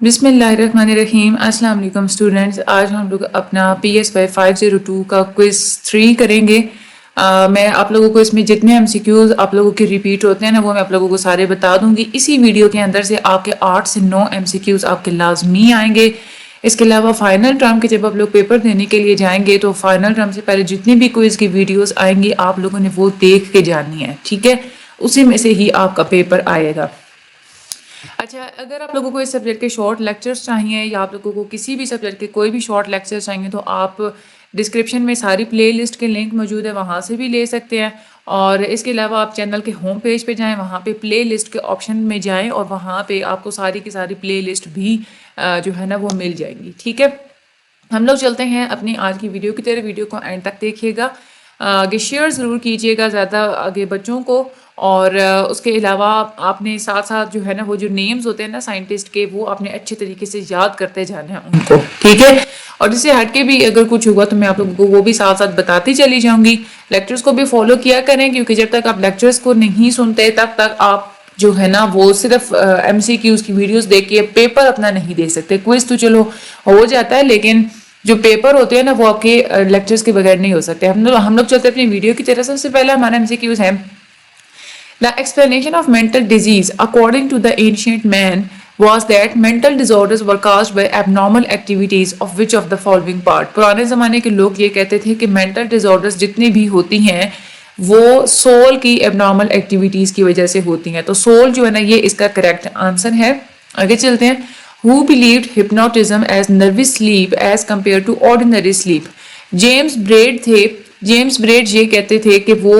بسم اللہ الرحمن الرحیم. السلام علیکم اسٹوڈنٹس. آج ہم لوگ اپنا PSY 502 کا کوئز 3 کریں گے. میں آپ لوگوں کو اس میں جتنے MCQs آپ لوگوں کے ریپیٹ ہوتے ہیں نا وہ میں آپ لوگوں کو سارے بتا دوں گی. اسی ویڈیو کے اندر سے آپ کے 8 سے 9 MCQs آپ کے لازمی آئیں گے. اس کے علاوہ فائنل ٹرم کے جب آپ لوگ پیپر دینے کے لیے جائیں گے تو فائنل ٹرم سے پہلے جتنی بھی کوئز کی ویڈیوز آئیں گی آپ لوگوں نے وہ دیکھ کے جاننی ہے, ٹھیک ہے؟ اسی میں سے ہی آپ کا پیپر آئے گا. اچھا, اگر آپ لوگوں کو اس سبجیکٹ کے شارٹ لیکچرز چاہیے یا آپ لوگوں کو کسی بھی سبجیکٹ کے کوئی بھی شارٹ لیکچرز چاہیے تو آپ ڈسکرپشن میں ساری پلے لسٹ کے لنک موجود ہے, وہاں سے بھی لے سکتے ہیں. اور اس کے علاوہ آپ چینل کے ہوم پیج پہ جائیں, وہاں پہ پلے لسٹ کے آپشن میں جائیں اور وہاں پہ آپ کو ساری کی ساری پلے لسٹ بھی جو ہے نا وہ مل جائیں گی, ٹھیک ہے؟ ہم لوگ چلتے ہیں اپنی آج کی ویڈیو کی طرح. ویڈیو کو اینڈ تک دیکھیے گا, آگے شیئر ضرور کیجیے گا زیادہ آگے بچوں کو. اور اس کے علاوہ آپ نے ساتھ ساتھ جو ہے نا وہ جو نیمز ہوتے ہیں نا سائنٹسٹ کے وہ آپ نے اچھے طریقے سے یاد کرتے جانا ہے ان کو, ٹھیک ہے؟ اور جس سے ہٹ کے بھی اگر کچھ ہوا تو میں آپ لوگوں کو وہ بھی ساتھ ساتھ بتاتی چلی جاؤں گی. لیکچرز کو بھی فالو کیا کریں کیونکہ جب تک آپ لیکچرز کو نہیں سنتے تب تک آپ جو ہے نا وہ صرف MCQs کی ویڈیوز دیکھ کے پیپر اپنا نہیں دے سکتے. کوئز تو چلو ہو جاتا ہے لیکن جو پیپر ہوتے ہیں نا وہ آپ کے لیکچرز کے بغیر نہیں ہو سکتے. ہم لوگ چلتے اپنی ویڈیو کی طرح. سب سے پہلا ہمارا MCQs ہے The explanation of mental disease according to the ancient man was that mental disorders were caused by abnormal activities of which of the following part. پرانے زمانے کے لوگ یہ کہتے تھے کہ mental disorders جتنی بھی ہوتی ہیں وہ سول کی abnormal activities کی وجہ سے ہوتی ہیں. تو سول جو ہے نا یہ اس کا کریکٹ آنسر ہے. آگے چلتے ہیں. Who believed hypnotism as nervous sleep as compared to ordinary sleep? James Braid یہ کہتے تھے کہ وہ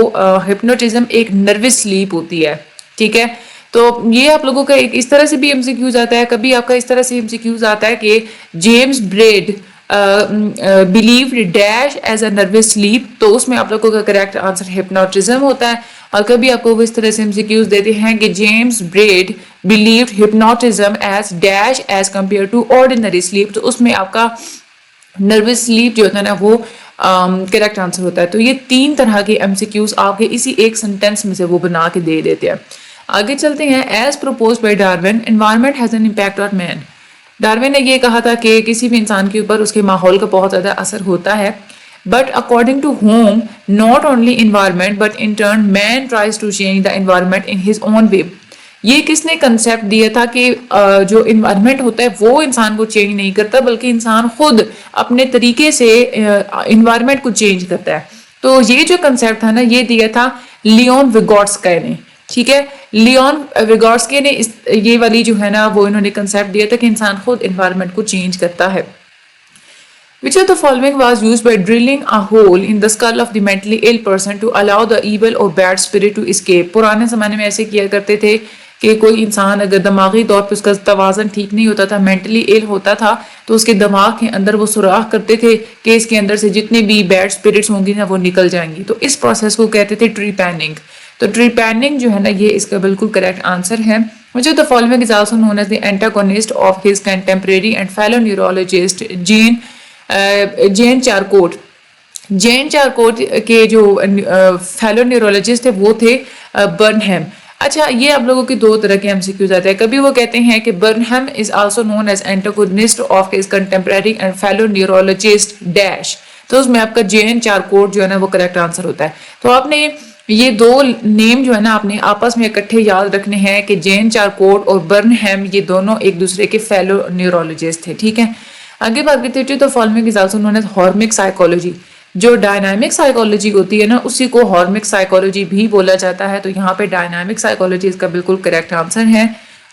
ہپنوٹزم ایک نروس سلیپ ہوتی ہے, ٹھیک ہے؟ تو یہ آپ لوگوں کا ایک اس طرح سے بھی MCQs آتا ہے, کبھی آپ کا اس طرح سے MCQs آتا ہے کہ James Braid believed dash as a nervous sleep, تو اس میں آپ لوگوں کا کریکٹ آنسر ہپنوٹزم ہوتا ہے. اور کبھی آپ کو اس طرح سے MCQs دیتے ہیں کہ James Braid believed hypnotism as dash as compared to ordinary sleep, تو اس میں آپ کا نروس سلیپ جو ہوتا ہے نا وہ کریکٹ آنسر ہوتا ہے. تو یہ 3 طرح کے MCQs آپ کے اسی ایک سینٹینس میں سے وہ بنا کے دے دیتے ہیں. آگے چلتے ہیں. As proposed by Darwin, environment has an impact on man. Darwin نے یہ کہا تھا کہ کسی بھی انسان کے اوپر اس کے ماحول کا بہت زیادہ اثر ہوتا ہے. But according to home not only environment but in turn man tries to change the environment in his own way. یہ کس نے کنسیپٹ دیا تھا کہ جو انوائرمنٹ ہوتا ہے وہ انسان کو چینج نہیں کرتا بلکہ انسان خود اپنے طریقے سے انوائرمنٹ کو چینج کرتا ہے. تو یہ جو کنسیپٹ تھا نا یہ دیا تھا لیون ویگوٹسکی نے, ٹھیک ہے؟ لیون ویگوٹسکی نے یہ والی جو ہے نا وہ انہوں نے کنسیپٹ دیا تھا کہ انسان خود انوائرمنٹ کو چینج کرتا ہے. Which of the following was used by drilling a hole in the skull of the mentally ill person to allow the evil or bad spirit to escape? پرانے زمانے میں ایسے کیا کرتے تھے کہ کوئی انسان اگر دماغی طور پہ اس کا توازن ٹھیک نہیں ہوتا تھا, مینٹلی ایل ہوتا تھا, تو اس کے دماغ کے اندر وہ سوراخ کرتے تھے کہ اس کے اندر سے جتنے بھی بیڈ اسپرٹس ہوں گی نا وہ نکل جائیں گی. تو اس پروسیس کو کہتے تھے ٹری پیننگ. تو ٹری پیننگ جو ہے نا یہ اس کا بالکل کریکٹ آنسر ہے. Which of the following is also known as the antagonist of his contemporary and fellow neurologist Jean Charcot. Jean Charcot کے جو فیلو نیورولوجسٹ تھے وہ تھے برنہم. اچھا, یہ آپ لوگوں کے 2 طرح کے MCQs آتے ہیں. کبھی وہ کہتے ہیں کہ Bernheim is also known as antagonist of his contemporary and fellow neurologist dash, تو اس میں آپ کا جین چارکوٹ جو ہے نا وہ کریکٹ آنسر ہوتا ہے. تو آپ نے یہ 2 نیم جو ہے نا آپ نے آپس میں اکٹھے یاد رکھنے ہیں کہ جین چارکوٹ اور برنہم یہ دونوں ایک دوسرے کے فیلو نیورولوجسٹ تھے, ٹھیک ہے؟ آگے بات کرتے ہیں. تو following is also known as hormic psychology. جو ڈائنامک سائیکالوجی ہوتی ہے نا اسی کو ہارمک سائیکالوجی بھی بولا جاتا ہے. تو یہاں پہ ڈائنامک سائیکالوجی اس کا بالکل کریکٹ آنسر ہے.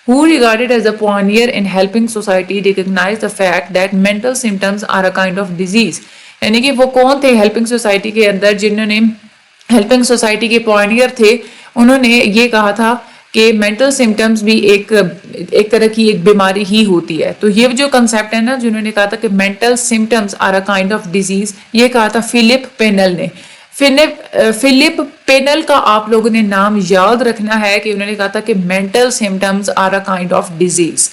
Who regarded as a pioneer in helping society recognize the fact that mental symptoms are a kind of disease. یعنی کہ وہ کون تھے ہیلپنگ سوسائٹی کے اندر جنہوں نے ہیلپنگ سوسائٹی کے پائونیئر تھے, انہوں نے یہ کہا تھا کہ مینٹل سمٹمز بھی ایک طرح کی ایک بیماری ہی ہوتی ہے. تو یہ جو کنسیپٹ ہے نا جنہوں نے کہا تھا کہ mental symptoms are a kind of disease, یہ کہا تھا فلپ پینل نے. فلپ پینل کا آپ لوگوں نے نام یاد رکھنا ہے کہ انہوں نے کہا تھا کہ mental symptoms are a kind of disease.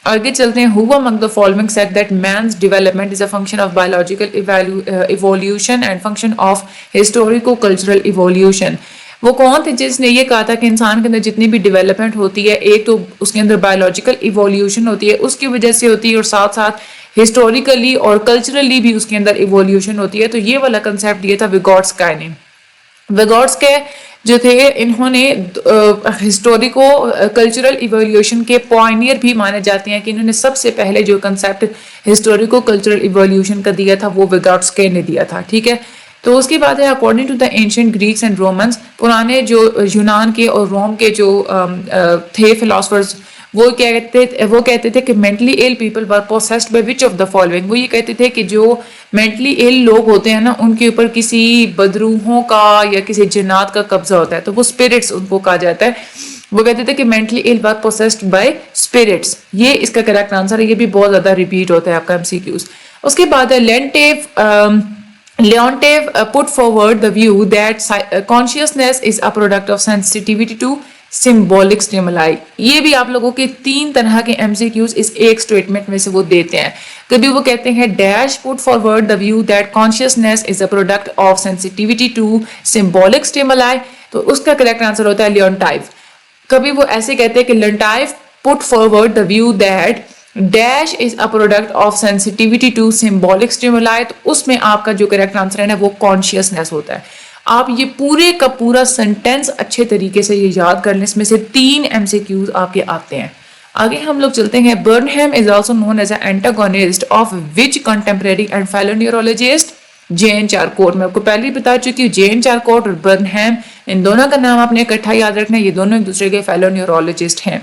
آگے چلتے ہیں. Who among the following said that man's development is a function of biological evolution and function of historico-cultural evolution? وہ کون تھے جس نے یہ کہا تھا کہ انسان کے اندر جتنی بھی ڈیولپمنٹ ہوتی ہے ایک تو اس کے اندر بایولوجیکل ایولیوشن ہوتی ہے اس کی وجہ سے ہوتی ہے اور ساتھ ساتھ ہسٹوریکلی اور کلچرلی بھی اس کے اندر ایولیوشن ہوتی ہے. تو یہ والا کنسیپٹ دیا تھا ویگوٹسکا نے. ویگوٹسکا جو تھے انہوں نے ہسٹوریکو کلچرل ایولیوشن کے پائنیئر بھی مانے جاتے ہیں کہ انہوں نے سب سے پہلے جو کنسیپٹ ہسٹوریکو کلچرل ایولیوشن کا دیا تھا وہ ویگوٹسکا نے دیا تھا. ٹھیک ہے. تو اس کے بعد ہے according to the ancient Greeks and Romans, پرانے جو یونان کے اور روم کے جو تھے فلاسفرز وہ کہتے تھے کہ mentally ill people were possessed by which of the following. وہ یہ کہتے تھے کہ جو مینٹلی ایل لوگ ہوتے ہیں نا ان کے اوپر کسی بدروحوں کا یا کسی جنات کا قبضہ ہوتا ہے, تو وہ اسپرٹس ان کو کہا جاتا ہے. وہ کہتے تھے کہ mentally ill were possessed by spirits. یہ اس کا کریکٹ آنسر ہے. یہ بھی بہت زیادہ ریپیٹ ہوتا ہے آپ کا ایم سی کیوز. اس کے بعد ہے Leontief put forward the view that consciousness is a product of sensitivity to symbolic stimuli. یہ بھی آپ لوگوں کے 3 طرح کے ایم سی کیوز اس ایک سٹیٹمنٹ میں سے وہ دیتے ہیں. کبھی وہ کہتے ہیں dash put forward the view that consciousness is a product of sensitivity to symbolic stimuli, تو اس کا کریکٹ آنسر ہوتا ہے Leontief. کبھی وہ ایسے کہتے ہیں کہ Leontief put forward the view that dash is a product of sensitivity to symbolic stimuli, تو اس میں آپ کا جو کریکٹ آنسر ہے نا وہ consciousness ہوتا ہے. آپ یہ پورے کا پورا سینٹینس اچھے طریقے سے یہ یاد کر لیں. اس میں سے 3 ایم سی کیوز آپ کے آتے ہیں. آگے ہم لوگ چلتے ہیں. برنہم is also known as an antagonist of which contemporary and fellow neurologist? Jean چارکوٹ. میں آپ کو پہلے ہی بتا چکی ہوں جین چارکوٹ اور برنہم, ان دونوں کا نام آپ نے اکٹھا یاد رکھنا ہے. یہ دونوں ایک دوسرے کے فیلو نیورولوجسٹ ہیں.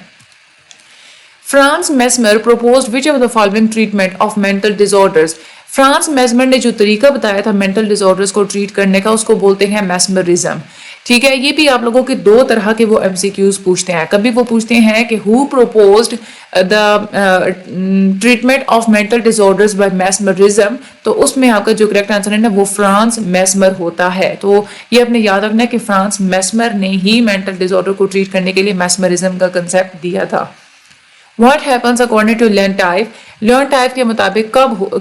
France Mesmer proposed which of the following treatment of mental disorders? France Mesmer نے جو طریقہ بتایا تھا مینٹل ڈیزارڈرز کو ٹریٹ کرنے کا اس کو بولتے ہیں میسمرزم. ٹھیک ہے. یہ بھی آپ لوگوں کے 2 طرح کے وہ ایم سی کیوز پوچھتے ہیں. کبھی وہ پوچھتے ہیں کہ who proposed the treatment of mental disorders by mesmerism, تو اس میں آپ کا جو کریکٹ آنسر ہے نا وہ فرانس میسمر ہوتا ہے. تو یہ آپ نے یاد رکھنا ہے کہ فرانس میسمر نے ہی مینٹل ڈیزارڈر کو ٹریٹ کرنے کے لیے میسمرزم کا کنسیپٹ دیا تھا. What happens according to Leontief? Leontief کے مطابق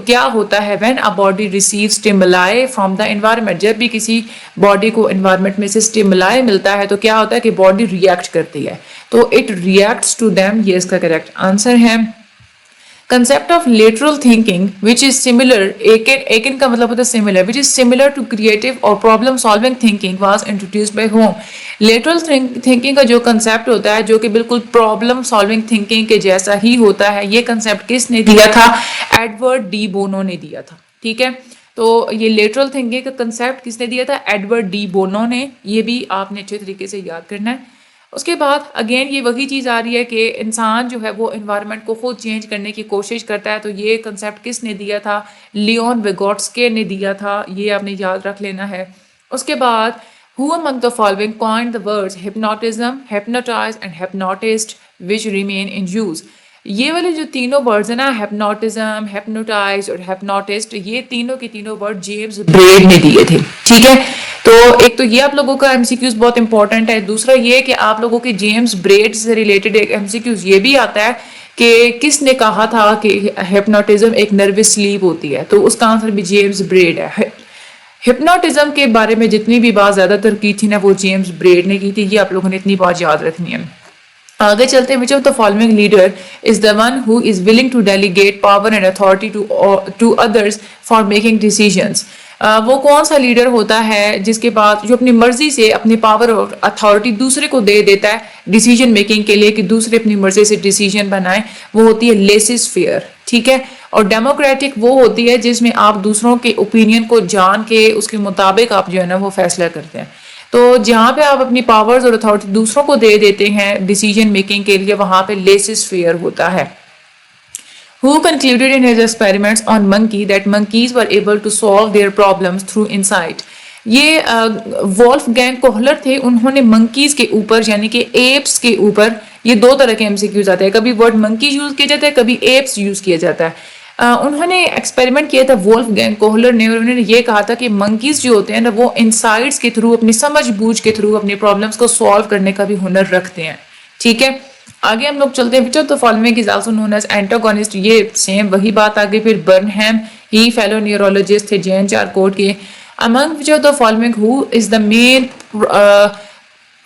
کیا ہوتا ہے when a body receives stimuli from the environment? جب بھی کسی باڈی کو environment میں سے stimuli ملتا ہے تو کیا ہوتا ہے کہ باڈی ریئیکٹ کرتی ہے. تو it reacts to them, یہ اس کا کریکٹ آنسر ہے. Concept of lateral thinking which is similar, Aiken کا مطلب ہوتا ہے similar, which is similar to creative or problem solving thinking was introduced by whom? Lateral thinking کا جو concept ہوتا ہے جو کہ بالکل problem solving thinking کے جیسا ہی ہوتا ہے, یہ concept کس نے دیا تھا؟ ایڈورڈ ڈی بونو نے دیا تھا. ٹھیک ہے. تو یہ لیٹرل تھنکنگ کا کنسیپٹ کس نے دیا تھا؟ ایڈورڈ ڈی بونو نے. یہ بھی آپ نے اچھے طریقے سے یاد کرنا ہے. اس کے بعد اگین یہ وہی چیز آ رہی ہے کہ انسان جو ہے وہ انوائرمنٹ کو خود چینج کرنے کی کوشش کرتا ہے. تو یہ کنسیپٹ کس نے دیا تھا؟ لیون ویگوٹسکے نے دیا تھا. یہ آپ نے یاد رکھ لینا ہے. اس کے بعد who among the following coined the words hypnotism, hypnotize and hypnotist which remain in use? یہ والے جو تینوں ورڈز ہیں نا ہیپنوٹزم, ہیپنوٹائز اور ہیپنوٹسٹ, یہ تینوں کے تینوں ورڈ جیمز بریڈ نے دیے تھے. ٹھیک ہے. تو ایک تو یہ آپ لوگوں کا ایم سی کیوز بہت امپورٹنٹ ہے. دوسرا یہ کہ آپ لوگوں کے جیمز بریڈ سے ریلیٹڈ ایک ایم سی کیوز یہ بھی آتا ہے کہ کس نے کہا تھا کہ ہیپنوٹزم ایک نروس سلیپ ہوتی ہے, تو اس کا آنسر بھی جیمز بریڈ ہے. ہپنوٹزم کے بارے میں جتنی بھی بات زیادہ تر کی تھی نا وہ جیمز بریڈ نے کی تھی. یہ آپ لوگوں نے اتنی بات یاد رکھنی ہے. آگے چلتے ہیں. which of the following leader is the one who is willing to delegate power and authority to others for making decisions? وہ کون سا لیڈر ہوتا ہے جس کے پاس جو اپنی مرضی سے اپنی پاور اور اتھارٹی دوسرے کو دے دیتا ہے ڈیسیجن میکنگ کے لیے کہ دوسرے اپنی مرضی سے ڈیسیجن بنائیں؟ وہ ہوتی ہے لیسز فیئر. ٹھیک ہے. اور ڈیموکریٹک وہ ہوتی ہے جس میں آپ دوسروں کے اوپینین کو جان کے اس کے مطابق آپ جو ہے نا وہ فیصلہ کرتے ہیں. تو جہاں پہ آپ اپنی پاورز اور اتھارٹی دوسروں کو دے دیتے ہیں ڈیسیجن میکنگ کے لیے وہاں پہ لیسز فیئر ہوتا ہے. Who concluded in his experiments on monkey that monkeys were able to solve their problems through insight? یہ وولف گینگ کوہلر تھے. انہوں نے منکیز کے اوپر یعنی کہ ایپس کے اوپر, یہ 2 طرح کے ایم سی کیوز آتے ہیں, کبھی ورڈ منکی یوز کیا جاتا ہے کبھی ایپس یوز کیا جاتا ہے. انہوں نے ایکسپیریمنٹ کیا تھا وولف گینگ کوہلر نے, اور انہوں نے یہ کہا تھا کہ منکیز جو ہوتے ہیں نا وہ انسائٹس کے تھرو اپنی سمجھ بوجھ کے تھرو اپنی پرابلمس کو سالو کرنے کا بھی ہنر رکھتے ہیں. ٹھیک ہے. آگے ہم لوگ چلتے ہیں. which of the following is also known as antagonist? یہ سیم وہی بات آگے. پھر برنہم ہی فیلو نیورولوجسٹ تھے جین چارکوٹ کے. among which of the following who is the main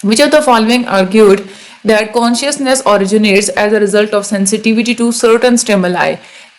Which of the following argued that consciousness originates as a result of sensitivity to certain stimuli?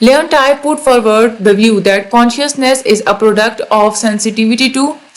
Leontief put forward the view that consciousness is a product of sensitivity to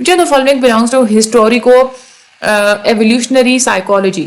Which of the following belongs to historico evolutionary psychology?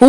Who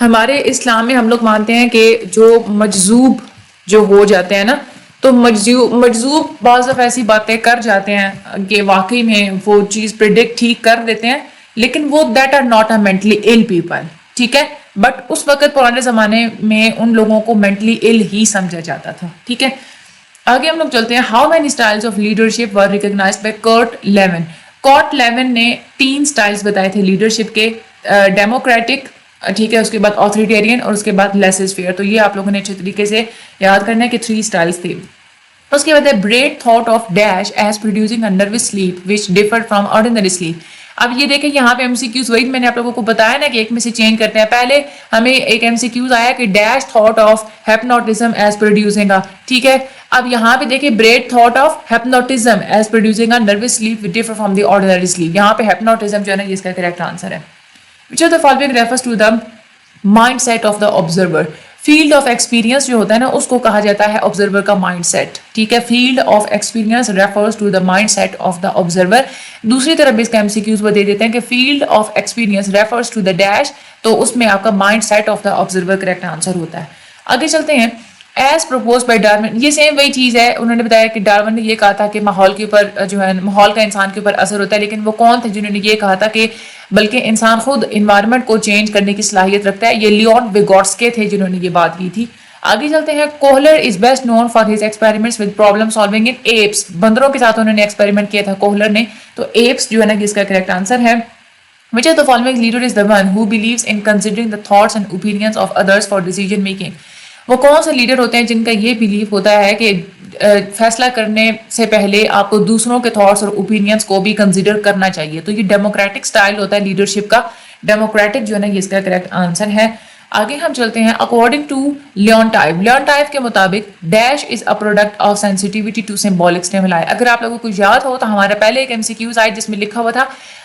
ہمارے اسلام میں ہم لوگ مانتے ہیں کہ جو مجذوب جو ہو جاتے ہیں نا، تو مجذوب بعض دفعہ ایسی باتیں کر جاتے ہیں کہ واقعی میں وہ چیز پریڈکٹ ٹھیک کر دیتے ہیں، لیکن وہ that are not a mentally ill people, ٹھیک ہے. بٹ اس وقت پرانے زمانے میں ان لوگوں کو مینٹلی ال ہی سمجھا جاتا تھا، ٹھیک ہے. آگے ہم لوگ چلتے ہیں. How many styles of leadership were recognised by Kurt Lewin. Kurt Lewin نے 3 اسٹائلس بتائے تھے لیڈرشپ کے، ڈیموکریٹک، ٹھیک ہے، اس کے بعد آتھوریٹیرین اور اس کے بعد لیسز فیئر. تو یہ آپ لوگوں نے اچھے طریقے سے یاد کرنا ہے کہ 3 اسٹائلس تھے. اس کے بعد ہے Braid thought of dash as producing a nervous sleep which differ from ordinary sleep. اب یہ دیکھیں یہاں پہ ایم سی کیوز وہی میں نے آپ لوگوں کو بتایا نا کہ ایک میں سے چینج کرتے ہیں. پہلے ہمیں ایک ایم سی کیوز آیا کہ dash thought of hypnotism as producing, ٹھیک ہے. اب یہاں پہ دیکھیں Braid thought of hypnotism as producing a nervous sleep which differ from the ordinary sleep. یہاں پہ ہیپنوٹزم جو ہے نا یہ اس کا کریکٹ آنسر ہے. Which of the following refers to the mindset of the observer. Field of experience جو ہوتا ہے نا اس کو کہا جاتا ہے آبزرور کا مائنڈ سیٹ، ٹھیک ہے. Field of experience refers to the mind set of the observer. دوسری طرف بھی اس کا ایم سی کیوز وہ دے دیتے ہیں کہ field of experience refers to the dash, تو اس میں آپ کا mind set of the observer correct answer ہوتا ہے. آگے چلتے ہیں. ایز پروپوز بائی ڈارون، یہ سیم وہی چیز ہے. انہوں نے بتایا کہ ڈارون نے یہ کہا تھا کہ ماحول کے اوپر جو ہے ماحول کا انسان کے اوپر اثر ہوتا ہے، لیکن وہ کون تھے جنہوں نے یہ کہا تھا کہ بلکہ انسان خود انوائرمنٹ کو چینج کرنے کی صلاحیت رکھتا ہے؟ یہ لیون ویگوٹسکے تھے جنہوں نے یہ بات کی تھی. آگے چلتے ہیں. Kohler is best known for his experiments with problem solving in apes. بندروں کے ساتھ انہوں نے ایکسپیریمنٹ کیا تھا کوہلر نے، تو ایپس جو ہے نا اس کا کریکٹ آنسر ہے. Which of the following leader is the one who believes in considering the thoughts and opinions of others for decision making? وہ کون سے لیڈر ہوتے ہیں جن کا یہ بیلیف ہوتا ہے کہ فیصلہ کرنے سے پہلے آپ کو دوسروں کے تھاٹس اور اوپینینس کو بھی کنسیڈر کرنا چاہیے؟ تو یہ ڈیموکریٹک سٹائل ہوتا ہے لیڈرشپ کا. ڈیموکریٹک جو ہے نا یہ اس کا کریکٹ آنسر ہے. آگے ہم چلتے ہیں. اکارڈنگ ٹو لیونٹائف کے مطابق dash is a product of sensitivity to symbolic stimuli. اگر آپ لوگوں کو یاد ہو تو ہمارا پہلے ایک ایم سی کیوز آئی جس میں لکھا ہوا تھا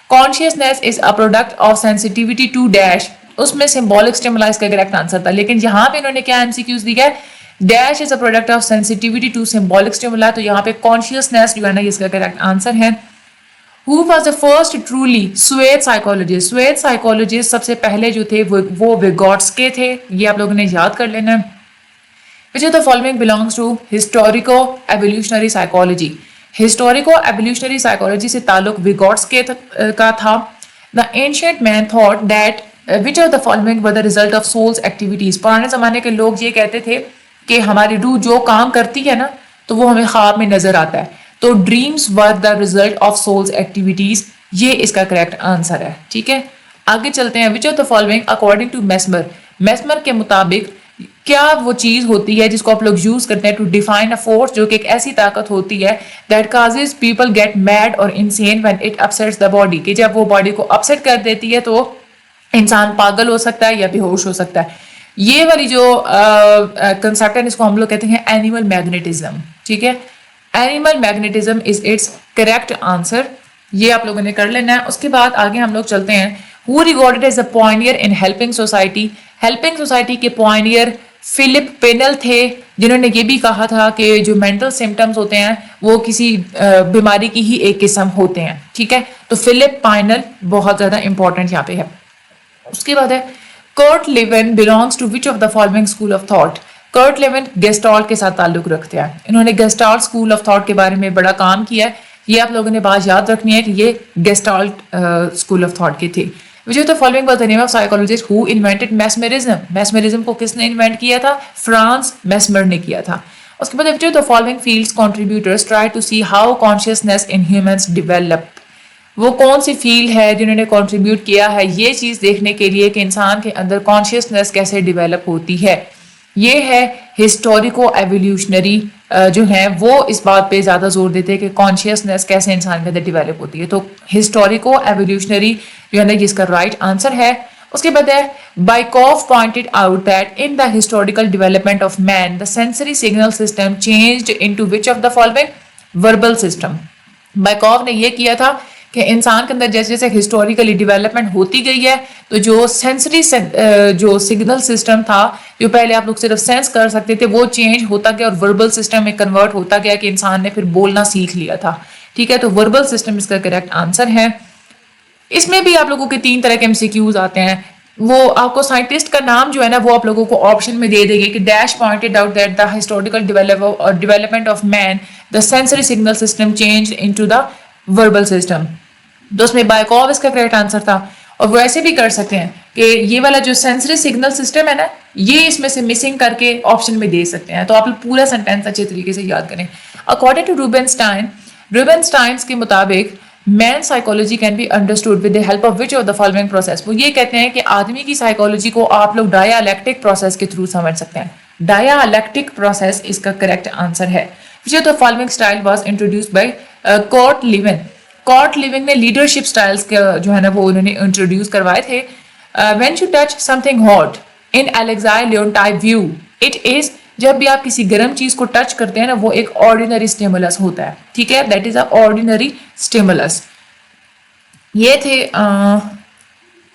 consciousness is a product of sensitivity to dash, اس میں سمبولک اسٹیمولائی کا کریکٹ آنسر تھا. لیکن یہاں پہ انہوں نے کیا ایم سی کیوز دیا ہے؟ Dash is a product of sensitivity to symbolic stimuli. تو یہاں پہ کانشیسنیس جو ہے نا اس کا کریکٹ آنسر ہے. Who was the first truly Sweet psychologist? Sweet psychologist سب سے پہلے جو تھے وہ ویگوٹسکے تھے. یہ آپ لوگوں نے یاد کر لینا. Which of the following belongs to historico-evolutionary psychology? historico-evolutionary psychology سے تعلق ویگوٹسکے کا تھا. The ancient man thought that which of the following were the result of soul's activities? پرانے زمانے کے لوگ یہ کہتے تھے کہ ہماری روح جو کام کرتی ہے نا تو وہ ہمیں خواب میں نظر آتا ہے. تو dreams were the result of souls activities, یہ اس کا کریکٹ آنسر ہے. ٹھیک ہے آگے چلتے ہیں. Which of the following according to Mesmer. Mesmer کے مطابق کیا وہ چیز ہوتی ہے جس کو آپ لوگ یوز کرتے ہیں ٹو ڈیفائن اے فورس، جو کہ ایک ایسی طاقت ہوتی ہے that causes people get mad اور insane when it upsets the body, کہ جب وہ باڈی کو اپسیٹ کر دیتی ہے تو انسان پاگل ہو سکتا ہے یا بے ہوش ہو سکتا ہے. یہ والی جو کنسیپٹ ہے اس کو ہم لوگ کہتے ہیں اینیمل میگنیٹزم. ٹھیک ہے animal magnetism is its correct answer. یہ آپ لوگوں نے کر لینا ہے. اس کے بعد آگے ہم لوگ چلتے ہیں. Who regarded as a pioneer in helping society. Helping society کے پائنیئر فلپ پینل تھے جنہوں نے یہ بھی کہا تھا کہ جو مینٹل سمٹمز ہوتے ہیں وہ کسی بیماری کی ہی ایک قسم ہوتے ہیں. ٹھیک ہے تو فلپ پینل بہت زیادہ امپورٹنٹ یہاں پہ ہے. اس کے بعد ہے Kurt Lewin belongs to which of the following school of thought. Kurt Lewin gestalt کے ساتھ تعلق رکھتے ہیں. انہوں نے گیسٹالٹ اسکول آف تھاٹ کے بارے میں بڑا کام کیا ہے. یہ آپ لوگوں نے بات یاد رکھنی ہے کہ یہ گیسٹالٹ اسکول آف تھاٹ کے تھے. which of the following was the name of psychologist who invented mesmerism. mesmerism کو کس نے انوینٹ کیا تھا؟ فرانس میسمر نے کیا تھا. اس کے بعد which of the following fields contributors try to see how consciousness in humans develop. وہ کون سی فیلڈ ہے جنہوں نے کنٹریبیوٹ کیا ہے یہ چیز دیکھنے کے لیے کہ انسان کے اندر کانشیسنیس کیسے ڈیولپ ہوتی ہے؟ یہ ہے ہسٹوریکو ایولیوشنری جو ہیں وہ اس بات پہ زیادہ زور دیتے ہیں کہ کانشیسنیس کیسے انسان کے اندر ڈیولپ ہوتی ہے. تو ہسٹوریکو ایولیوشنری جو ہے نا جس کا رائٹ آنسر ہے. اس کے بعد ہے Bykov pointed out that in the historical development of man the sensory signal system changed into which of the following verbal system. Bykov نے یہ کیا تھا کہ انسان کے اندر جیسے جیسے ہسٹوریکلی ڈیولپمنٹ ہوتی گئی ہے تو جو سینسری جو سگنل سسٹم تھا جو پہلے آپ لوگ صرف سینس کر سکتے تھے وہ چینج ہوتا گیا اور وربل سسٹم میں کنورٹ ہوتا گیا کہ انسان نے پھر بولنا سیکھ لیا تھا. ٹھیک ہے تو وربل سسٹم اس کا کریکٹ آنسر ہے. اس میں بھی آپ لوگوں کے 3 طرح کے ایم سی کیوز آتے ہیں. وہ آپ کو سائنٹسٹ کا نام جو ہے نا وہ آپ لوگوں کو آپشن میں دے دے گی کہ dash pointed out that the historical development of man the sensory signal system change into the verbal system. تو اس میں بائیکوف اس کا کریکٹ آنسر تھا. اور وہ ایسے بھی کر سکتے ہیں کہ یہ والا جو سینسری سگنل سسٹم ہے نا یہ اس میں سے مسنگ کر کے آپشن میں دے سکتے ہیں. تو آپ پورا سینٹینس اچھے طریقے سے یاد کریں. اکارڈنگ ٹو روبنسٹائنس کے مطابق man psychology can be understood with the help of which of the following process. وہ یہ کہتے ہیں کہ آدمی کی سائیکولوجی کو آپ لوگ ڈائیالیکٹک پروسیس کے تھرو سمجھ سکتے ہیں. ڈائیالیکٹک پروسیس اس کا کریکٹ آنسر ہے. Which of the following style was introduced by Kurt Lewin. Kurt Lewin نے لیڈرشپ سٹائلز کے جو ہے نا وہ انہوں نے انٹروڈیوس کروائے تھے. When you touch something hot in Alexei Leontiev view it is. جب بھی آپ کسی گرم چیز کو ٹچ کرتے ہیں نا وہ ایک آرڈینری اسٹیمولس ہوتا ہے. ٹھیک ہے, that is a ordinary stimulus. یہ تھے.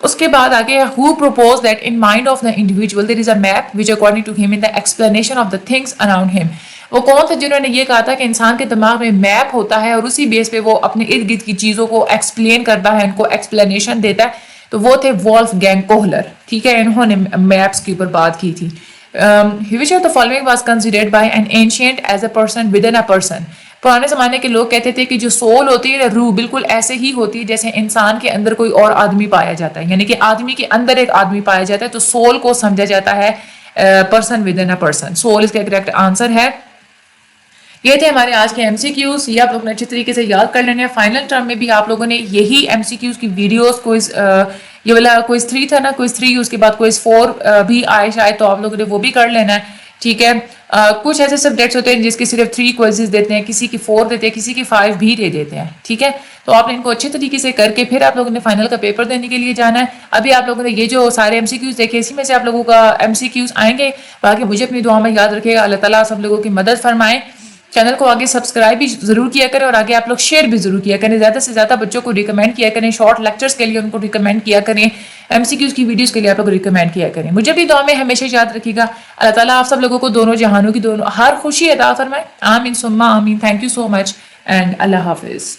اس کے بعد آگے who proposed that in mind of the individual there is a map which according to him in the explanation of the things around him. وہ کون تھے جنہوں نے یہ کہا تھا کہ انسان کے دماغ میں میپ ہوتا ہے اور اسی بیس پہ وہ اپنے ارد گرد کی چیزوں کو ایکسپلین کرتا ہے, ان کو ایکسپلینیشن دیتا ہے. تو وہ تھے وولف گینگ کوہلر. ٹھیک ہے, انہوں نے میپس کے اوپر بات کی تھی. which of the following was considered by an ancient as a person within a person. پرانے زمانے کے لوگ کہتے تھے کہ جو سول ہوتی ہے روح بالکل ایسے ہی ہوتی ہے جیسے انسان کے اندر کوئی اور آدمی پایا جاتا ہے, یعنی کہ آدمی کے اندر ایک آدمی پایا جاتا ہے. تو سول کو سمجھا جاتا ہے person with in a person. سول اس کا کریکٹ آنسر ہے. یہ تھے ہمارے آج کے ایم سی کیوز. یہ آپ لوگوں نے اچھے طریقے سے یاد کر لینے ہیں. فائنل ٹرم میں بھی آپ لوگوں نے یہی ایم سی کیوز کی ویڈیوز کوئز یہ والا کوئز 3 تھا نا, کوئز 3 اس کے بعد کوئز 4 بھی آئے شاید, تو آپ لوگوں نے وہ بھی کر لینا ہے. ٹھیک ہے, کچھ ایسے سبجیکٹس ہوتے ہیں جس کے صرف 3 کوئزز دیتے ہیں, کسی کی 4 دیتے ہیں, کسی کی 5 بھی دے دیتے ہیں. ٹھیک ہے, تو آپ نے ان کو اچھے طریقے سے کر کے پھر آپ لوگوں نے فائنل کا پیپر دینے کے لیے جانا ہے. ابھی آپ لوگوں نے یہ جو سارے ایم سی کیوز دیکھے اسی میں سے آپ لوگوں کا ایم سی کیوز آئیں گے. باقی مجھے اپنی دعا میں یاد رکھے گا. اللہ تعالیٰ سب لوگوں کی مدد فرمائیں. چینل کو آگے سبسکرائب بھی ضرور کیا کریں اور آگے آپ لوگ شیئر بھی ضرور کیا کریں. زیادہ سے زیادہ بچوں کو ریکمینڈ کیا کریں. شارٹ لیکچرز کے لیے ان کو ریکمینڈ کیا کریں. ایم سی کیوز کی ویڈیوز کے لیے آپ لوگ ریکمینڈ کیا کریں. مجھے بھی دعا میں ہمیشہ یاد رکھیے گا. اللہ تعالیٰ آپ سب لوگوں کو دونوں جہانوں کی ہر خوشی عطا فرمائے. آمین ثم آمین. Thank you so much and اللہ حافظ.